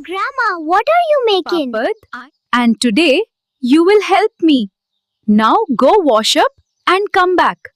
Grandma, what are you making? Papad, and today you will help me. Now go wash up and come back.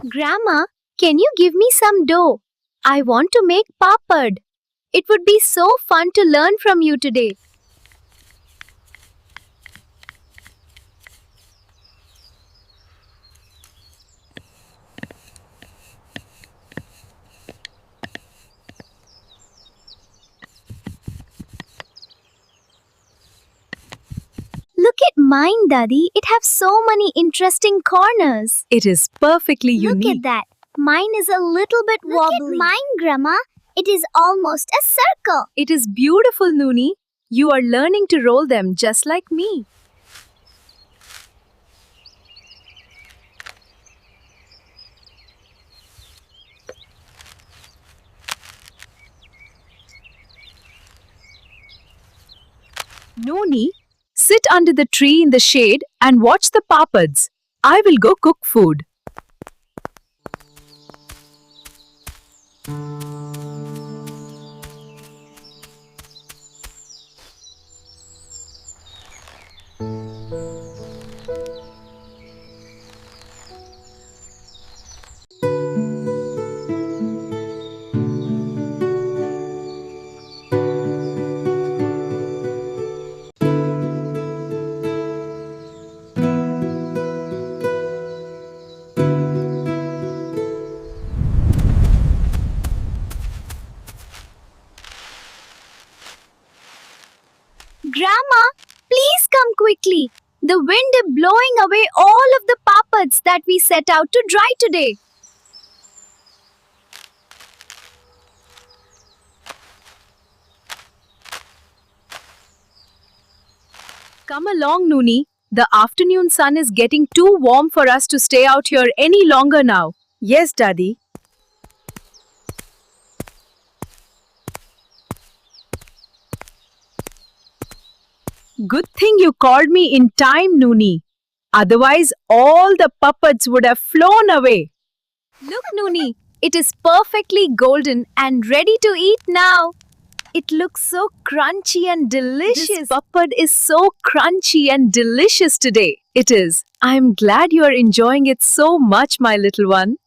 Grandma, can you give me some dough? I want to make papad. It would be so fun to learn from you today. Look at mine, Daddy. It has so many interesting corners. It is perfectly unique. Look at that. Mine is a little bit wobbly. Look at mine, Grandma. It is almost a circle. It is beautiful, Nooni. You are learning to roll them just like me. Nooni, sit under the tree in the shade and watch the papads. I will go cook food. Grandma, please come quickly. The wind is blowing away all of the papads that we set out to dry today. Come along, Nooni. The afternoon sun is getting too warm for us to stay out here any longer now. Yes, Daddy. Good thing you called me in time, Nooni. Otherwise, all the puppets would have flown away. Look, Nooni, it is perfectly golden and ready to eat now. It looks so crunchy and delicious. This puppet is so crunchy and delicious today. It is. I am glad you are enjoying it so much, my little one.